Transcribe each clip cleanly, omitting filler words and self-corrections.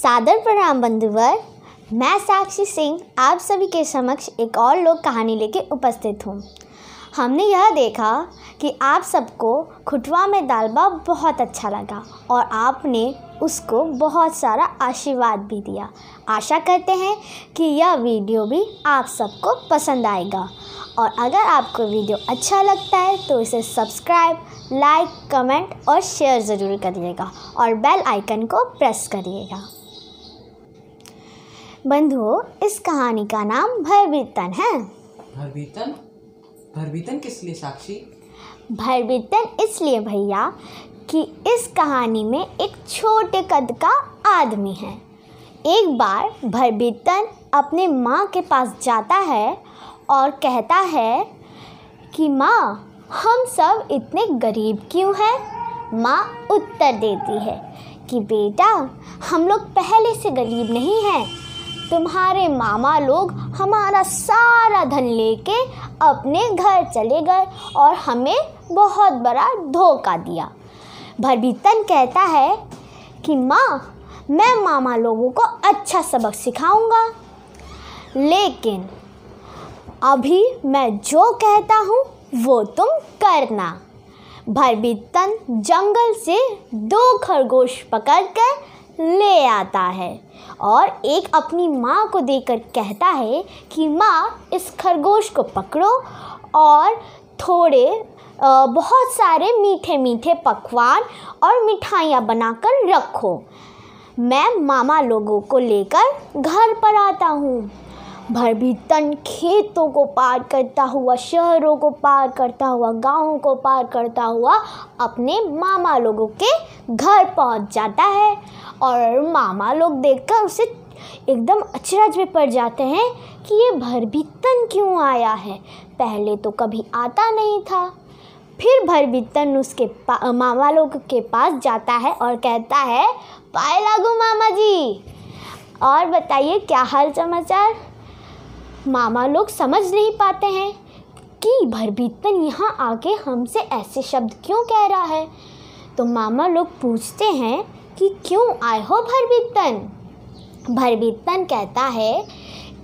सादर प्रणाम बंधुवर। मैं साक्षी सिंह आप सभी के समक्ष एक और लोक कहानी लेके उपस्थित हूँ। हमने यह देखा कि आप सबको खुटवा में दाल बात बहुत अच्छा लगा और आपने उसको बहुत सारा आशीर्वाद भी दिया। आशा करते हैं कि यह वीडियो भी आप सबको पसंद आएगा और अगर आपको वीडियो अच्छा लगता है तो इसे सब्सक्राइब, लाइक, कमेंट और शेयर ज़रूर करिएगा और बेल आइकन को प्रेस करिएगा। बंधुओं, इस कहानी का नाम भरभीतन है। भरभीतन किस लिए साक्षी? भरभीतन इसलिए भैया कि इस कहानी में एक छोटे कद का आदमी है। एक बार भरभीतन अपने माँ के पास जाता है और कहता है कि माँ, हम सब इतने गरीब क्यों हैं? माँ उत्तर देती है कि बेटा, हम लोग पहले से गरीब नहीं हैं। तुम्हारे मामा लोग हमारा सारा धन लेके अपने घर चले गए और हमें बहुत बड़ा धोखा दिया। भरभीतन कहता है कि माँ, मैं मामा लोगों को अच्छा सबक सिखाऊंगा, लेकिन अभी मैं जो कहता हूँ वो तुम करना। भरभीतन जंगल से 2 खरगोश पकड़कर ले आता है और एक अपनी माँ को देकर कहता है कि माँ, इस खरगोश को पकड़ो और थोड़े बहुत सारे मीठे मीठे पकवान और मिठाइयाँ बनाकर रखो। मैं मामा लोगों को लेकर घर पर आता हूँ। भरभीतन खेतों को पार करता हुआ, शहरों को पार करता हुआ, गाँवों को पार करता हुआ अपने मामा लोगों के घर पहुँच जाता है और मामा लोग देखकर उसे एकदम अचरज में पड़ जाते हैं कि ये भरभीतन क्यों आया है, पहले तो कभी आता नहीं था। फिर भरभीतन उसके मामा लोग के पास जाता है और कहता है, पाए लागू मामा जी, और बताइए क्या हाल समाचार। मामा लोग समझ नहीं पाते हैं कि भरभीतन यहाँ आके हमसे ऐसे शब्द क्यों कह रहा है। तो मामा लोग पूछते हैं कि क्यों आए हो भरभीतन। भरभीतन कहता है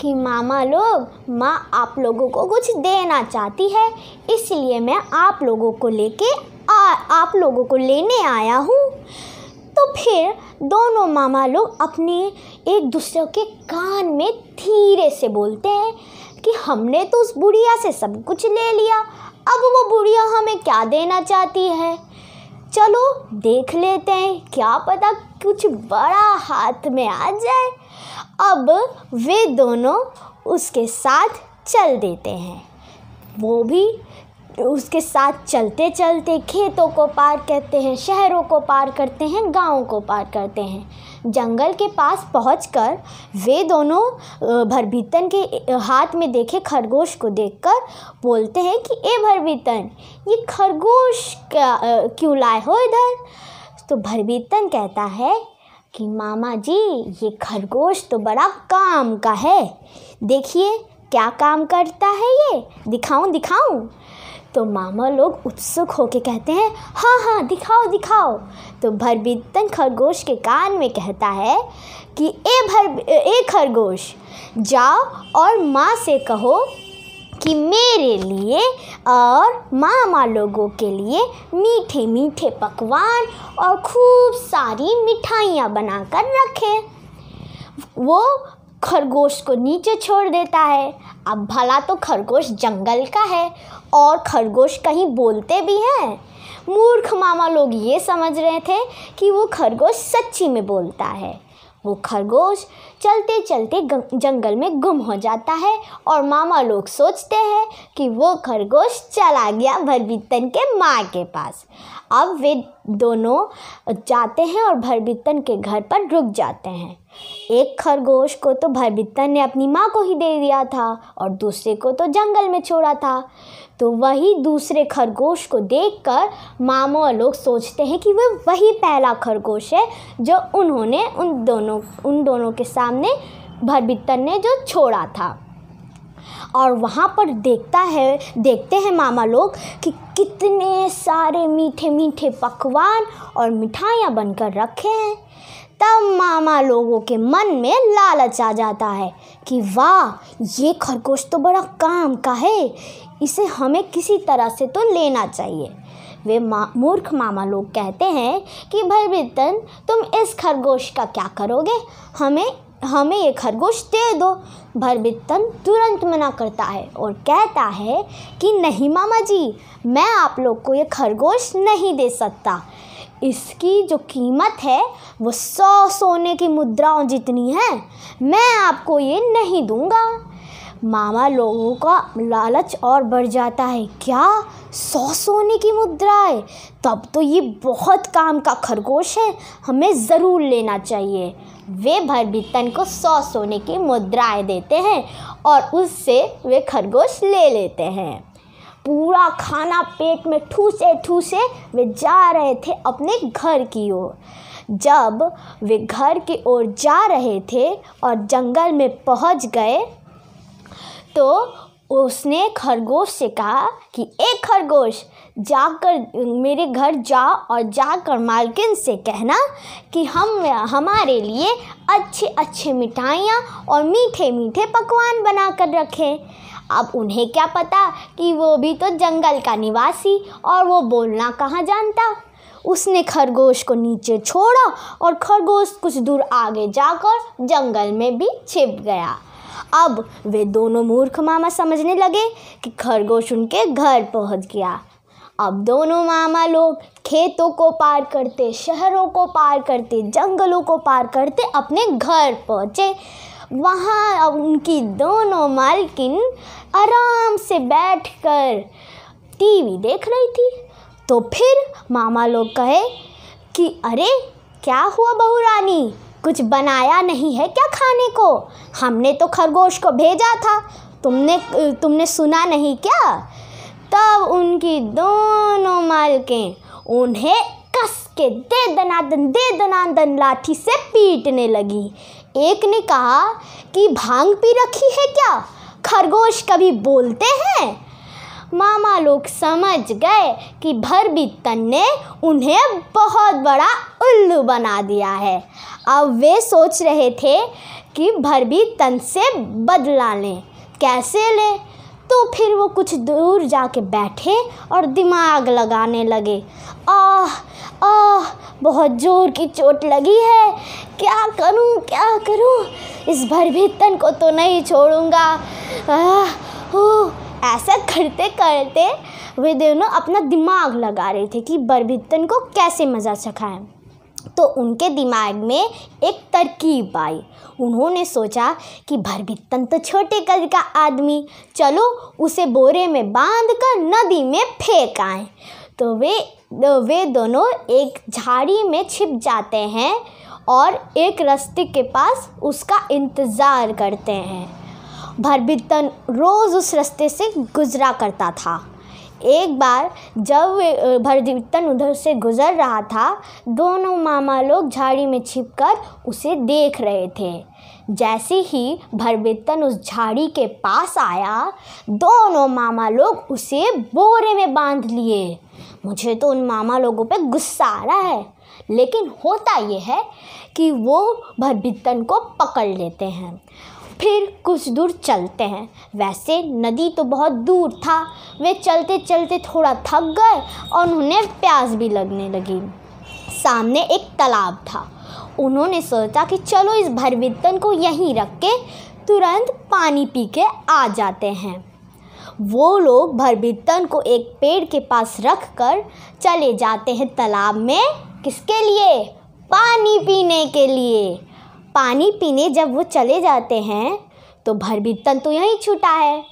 कि मामा लोग, माँ आप लोगों को कुछ देना चाहती है, इसलिए मैं आप लोगों को लेने आया हूँ। तो फिर दोनों मामा लोग अपने एक दूसरे के कान में धीरे से बोलते हैं कि हमने तो उस बुढ़िया से सब कुछ ले लिया, अब वो बुढ़िया हमें क्या देना चाहती है। चलो देख लेते हैं, क्या पता कुछ बड़ा हाथ में आ जाए। अब वे दोनों उसके साथ चल देते हैं। वो भी उसके साथ चलते चलते खेतों को पार करते हैं, शहरों को पार करते हैं, गाँवों को पार करते हैं। जंगल के पास पहुंचकर वे दोनों भरभीतन के हाथ में देखे खरगोश को देखकर बोलते हैं कि ए भरभीतन, ये खरगोश क्यों लाए हो इधर। तो भरभीतन कहता है कि मामा जी, ये खरगोश तो बड़ा काम का है, देखिए क्या काम करता है ये, दिखाऊं। तो मामा लोग उत्सुक होके कहते हैं, हाँ दिखाओ। तो भरभीतन खरगोश के कान में कहता है कि ए खरगोश, जाओ और माँ से कहो कि मेरे लिए और मामा लोगों के लिए मीठे मीठे पकवान और खूब सारी मिठाइयाँ बनाकर रखें। वो खरगोश को नीचे छोड़ देता है। अब भला तो खरगोश जंगल का है और खरगोश कहीं बोलते भी हैं। मूर्ख मामा लोग ये समझ रहे थे कि वो खरगोश सच्ची में बोलता है। वो खरगोश चलते चलते जंगल में गुम हो जाता है और मामा लोग सोचते हैं कि वो खरगोश चला गया भरभीतन के माँ के पास। अब वे दोनों जाते हैं और भरभीतन के घर पर रुक जाते हैं। एक खरगोश को तो भरभीतन ने अपनी माँ को ही दे दिया था और दूसरे को तो जंगल में छोड़ा था। तो वही दूसरे खरगोश को देखकर मामा लोग सोचते हैं कि वह वही पहला खरगोश है जो उन्होंने उन दोनों के सामने भरभीतन ने जो छोड़ा था। और वहाँ पर देखते हैं मामा लोग कि कितने सारे मीठे मीठे पकवान और मिठाइयाँ बनकर रखे हैं। तब मामा लोगों के मन में लालच आ जाता है कि वाह, ये खरगोश तो बड़ा काम का है, इसे हमें किसी तरह से तो लेना चाहिए। वे मूर्ख मामा लोग कहते हैं कि भरभित्तन, तुम इस खरगोश का क्या करोगे, हमें ये खरगोश दे दो। भरभित्तन तुरंत मना करता है और कहता है कि नहीं मामा जी, मैं आप लोग को ये खरगोश नहीं दे सकता। इसकी जो कीमत है वो 100 सोने की मुद्राओं जितनी है, मैं आपको ये नहीं दूंगा। मामा लोगों का लालच और बढ़ जाता है। क्या 100 सोने की मुद्राएं? तब तो ये बहुत काम का खरगोश है, हमें ज़रूर लेना चाहिए। वे भरभित्तन को 100 सोने की मुद्राएं देते हैं और उससे वे खरगोश ले लेते हैं। पूरा खाना पेट में ठूसे ठूसे वे जा रहे थे अपने घर की ओर। जब वे घर की ओर जा रहे थे और जंगल में पहुंच गए तो उसने खरगोश से कहा कि एक खरगोश, जाकर मेरे घर जा और जाकर मालकिन से कहना कि हमारे लिए अच्छे अच्छे मिठाइयाँ और मीठे मीठे पकवान बना कर रखें। अब उन्हें क्या पता कि वो भी तो जंगल का निवासी और वो बोलना कहाँ जानता। उसने खरगोश को नीचे छोड़ा और खरगोश कुछ दूर आगे जाकर जंगल में भी छिप गया। अब वे दोनों मूर्ख मामा समझने लगे कि खरगोश उनके घर पहुंच गया। अब दोनों मामा लोग खेतों को पार करते, शहरों को पार करते, जंगलों को पार करते अपने घर पहुँचे। वहाँ उनकी दोनों मालकिन आराम से बैठकर टीवी देख रही थी। तो फिर मामा लोग कहे कि अरे क्या हुआ बहू रानी, कुछ बनाया नहीं है क्या खाने को? हमने तो खरगोश को भेजा था, तुमने सुना नहीं क्या? तब उनकी दोनों मालकें उन्हें कस के दे दनादन लाठी से पीटने लगी। एक ने कहा कि भांग पी रखी है क्या, खरगोश कभी बोलते हैं? मामा लोग समझ गए कि भरभित्तन ने उन्हें बहुत बड़ा उल्लू बना दिया है। अब वे सोच रहे थे कि भरभित्तन से बदला लें। कैसे लें? तो फिर वो कुछ दूर जाके बैठे और दिमाग लगाने लगे। बहुत ज़ोर की चोट लगी है, क्या करूं? इस भरभित्तन को तो नहीं छोड़ूंगा। ऐसा करते करते वे दोनों अपना दिमाग लगा रहे थे कि भरभित्तन को कैसे मज़ा चखाएं। तो उनके दिमाग में एक तरकीब आई। उन्होंने सोचा कि भरभित्तन तो छोटे कद का आदमी, चलो उसे बोरे में बांधकर नदी में फेंक आएं। तो वे दोनों एक झाड़ी में छिप जाते हैं और एक रास्ते के पास उसका इंतज़ार करते हैं। भरभित्तन रोज़ उस रास्ते से गुजरा करता था। एक बार जब भरभित्तन उधर से गुजर रहा था, दोनों मामा लोग झाड़ी में छिपकर उसे देख रहे थे। जैसे ही भरभित्तन उस झाड़ी के पास आया, दोनों मामा लोग उसे बोरे में बांध लिए। मुझे तो उन मामा लोगों पे गुस्सा आ रहा है, लेकिन होता ये है कि वो भरभित्तन को पकड़ लेते हैं। फिर कुछ दूर चलते हैं। वैसे नदी तो बहुत दूर था। वे चलते चलते थोड़ा थक गए और उन्हें प्यास भी लगने लगी। सामने एक तालाब था। उन्होंने सोचा कि चलो इस भरभित्तन को यहीं रख के तुरंत पानी पी के आ जाते हैं। वो लोग भरभित्तन को एक पेड़ के पास रख कर चले जाते हैं तालाब में। किसके लिए? पानी पीने के लिए। पानी पीने जब वो चले जाते हैं तो भरभित्तन तो यहीं छूटा है।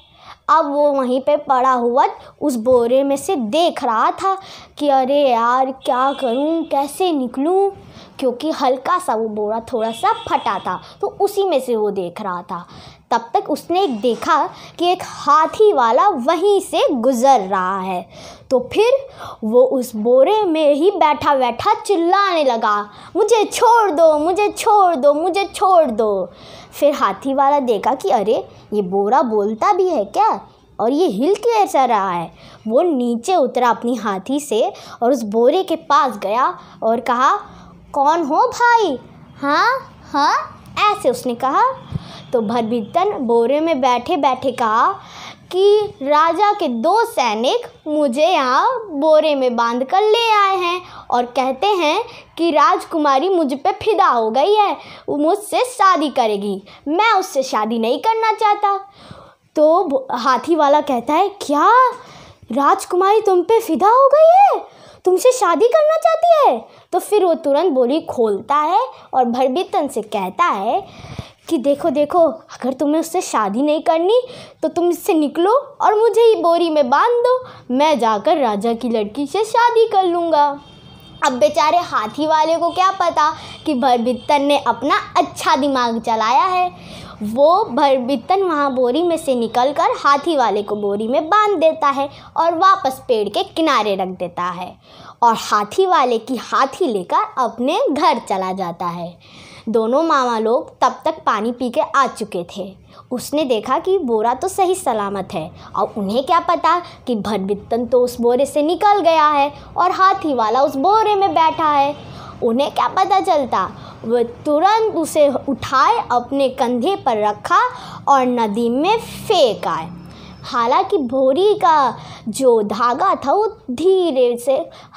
अब वो वहीं पे पड़ा हुआ उस बोरे में से देख रहा था कि अरे यार क्या करूं, कैसे निकलूं, क्योंकि हल्का सा वो बोरा थोड़ा सा फटा था, तो उसी में से वो देख रहा था। तब तक उसने देखा कि एक हाथी वाला वहीं से गुज़र रहा है। तो फिर वो उस बोरे में ही बैठा बैठा चिल्लाने लगा, मुझे छोड़ दो, मुझे छोड़ दो, मुझे छोड़ दो। फिर हाथी वाला देखा कि अरे ये बोरा बोलता भी है क्या, और ये हिल क्यों ऐसा रहा है। वो नीचे उतरा अपनी हाथी से और उस बोरे के पास गया और कहा, कौन हो भाई, हाँ हाँ, ऐसे उसने कहा। तो भरभीतन बोरे में बैठे बैठे कहा कि राजा के 2 सैनिक मुझे यहाँ बोरे में बांध कर ले आए हैं और कहते हैं कि राजकुमारी मुझ पे फिदा हो गई है, वो मुझसे शादी करेगी। मैं उससे शादी नहीं करना चाहता। तो हाथी वाला कहता है, क्या राजकुमारी तुम पे फिदा हो गई है, तुमसे शादी करना चाहती है? तो फिर वो तुरंत बोली खोलता है और भरभीतन से कहता है कि देखो देखो, अगर तुम्हें उससे शादी नहीं करनी तो तुम इससे निकलो और मुझे ही बोरी में बांध दो, मैं जाकर राजा की लड़की से शादी कर लूँगा। अब बेचारे हाथी वाले को क्या पता कि भरभीतन ने अपना अच्छा दिमाग चलाया है। वो भरभीतन वहाँ बोरी में से निकलकर हाथी वाले को बोरी में बांध देता है और वापस पेड़ के किनारे रख देता है और हाथी वाले की हाथी लेकर अपने घर चला जाता है। दोनों मामा लोग तब तक पानी पी के आ चुके थे। उसने देखा कि बोरा तो सही सलामत है और उन्हें क्या पता कि भरभीतन तो उस बोरे से निकल गया है और हाथी वाला उस बोरे में बैठा है। उन्हें क्या पता चलता। वह तुरंत उसे उठाए, अपने कंधे पर रखा और नदी में फेंक आए। हालांकि बोरी का जो धागा था वो धीरे से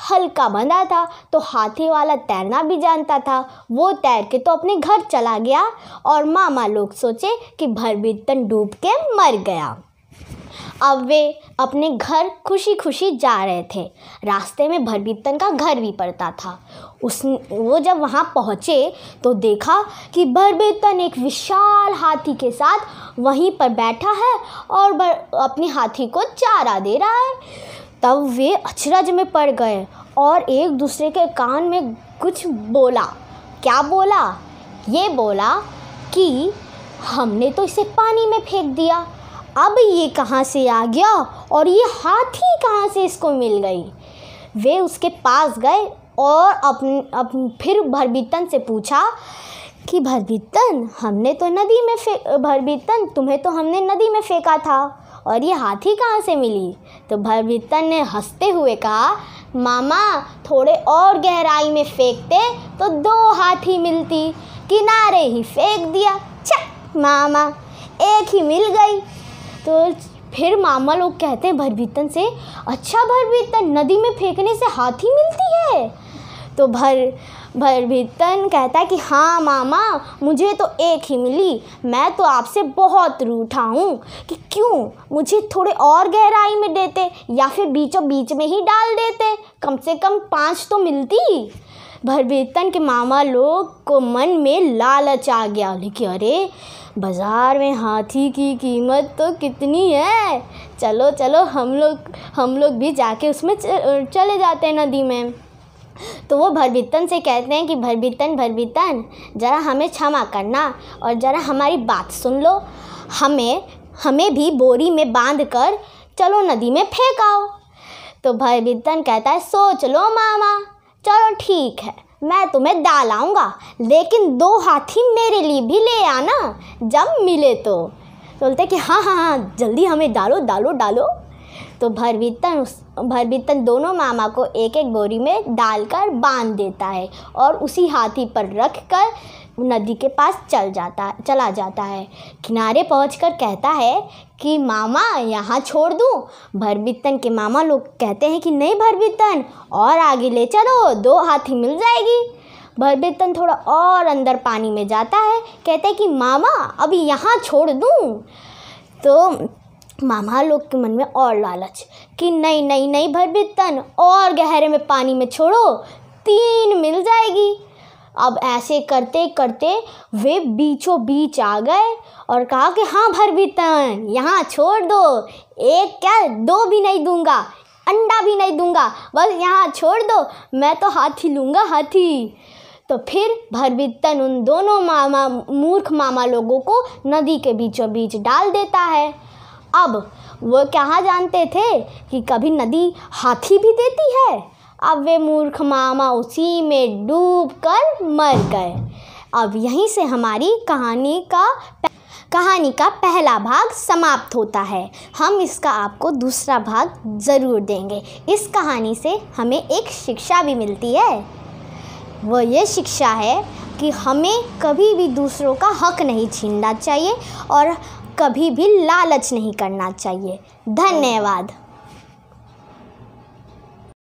हल्का बंधा था, तो हाथी वाला तैरना भी जानता था। वो तैर के तो अपने घर चला गया और मामा लोग सोचे कि भरभीतन डूब के मर गया। अब वे अपने घर खुशी खुशी जा रहे थे। रास्ते में भरभीतन का घर भी पड़ता था। वो जब वहाँ पहुँचे तो देखा कि भरभीतन एक विशाल हाथी के साथ वहीं पर बैठा है और अपने हाथी को चारा दे रहा है। तब वे अचरज में पड़ गए और एक दूसरे के कान में कुछ बोला। क्या बोला? ये बोला कि हमने तो इसे पानी में फेंक दिया, अब ये कहाँ से आ गया और ये हाथी कहाँ से इसको मिल गई। वे उसके पास गए और फिर भरभीतन से पूछा कि भरभीतन भरभीतन तुम्हें तो हमने नदी में फेंका था और ये हाथी कहाँ से मिली? तो भरभीतन ने हंसते हुए कहा, मामा थोड़े और गहराई में फेंकते तो 2 हाथी मिलती, किनारे ही फेंक दिया, छक मामा एक ही मिल गई। तो फिर मामा लोग कहते हैं भरभीतन से, अच्छा भरभीतन नदी में फेंकने से हाथी मिलती है? तो भरभीतन कहता है कि हाँ मामा, मुझे तो एक ही मिली। मैं तो आपसे बहुत रूठा हूँ कि क्यों मुझे थोड़े और गहराई में देते या फिर बीचों बीच में ही डाल देते, कम से कम 5 तो मिलती। भरभीतन के मामा लोग को मन में लालच आ गया, लेकिन अरे बाज़ार में हाथी की कीमत तो कितनी है, चलो चलो हम लोग भी जाके उसमें चले जाते हैं नदी में। तो वो भरभीतन से कहते हैं कि भरभीतन ज़रा हमें क्षमा करना और ज़रा हमारी बात सुन लो, हमें भी बोरी में बांध कर चलो नदी में फेंक आओ। तो भरभीतन कहता है, सोच लो मामा, चलो ठीक है, मैं तुम्हें डाल आऊँगा, लेकिन 2 हाथी मेरे लिए भी ले आना जब मिले तो। बोलते कि हाँ जल्दी हमें डालो। तो भरभीतन दोनों मामा को एक एक बोरी में डालकर बांध देता है और उसी हाथी पर रख कर नदी के पास चला जाता है। किनारे पहुंचकर कहता है कि मामा यहाँ छोड़ दूँ? भरभीतन के मामा लोग कहते हैं कि नहीं भरभीतन, और आगे ले चलो, 2 हाथी मिल जाएगी। भरभीतन थोड़ा और अंदर पानी में जाता है, कहते हैं कि मामा अभी यहाँ छोड़ दूँ? तो मामा लोग के मन में और लालच कि नहीं भरभीतन, और गहरे में पानी में छोड़ो, 3 मिल जाएगी। अब ऐसे करते करते वे बीचों बीच आ गए और कहा कि हाँ भरभीतन यहाँ छोड़ दो, 1 क्या 2 भी नहीं दूंगा, अंडा भी नहीं दूंगा, बस यहाँ छोड़ दो, मैं तो हाथी लूँगा, हाथी। तो फिर भरभीतन उन दोनों मूर्ख मामा लोगों को नदी के बीचों बीच डाल देता है। अब वो क्या जानते थे कि कभी नदी हाथी भी देती है। अब वे मूर्ख मामा उसी में डूब कर मर गए। अब यहीं से हमारी कहानी का पहला भाग समाप्त होता है। हम इसका आपको दूसरा भाग ज़रूर देंगे। इस कहानी से हमें एक शिक्षा भी मिलती है वो ये शिक्षा है कि हमें कभी भी दूसरों का हक नहीं छीनना चाहिए और कभी भी लालच नहीं करना चाहिए। धन्यवाद।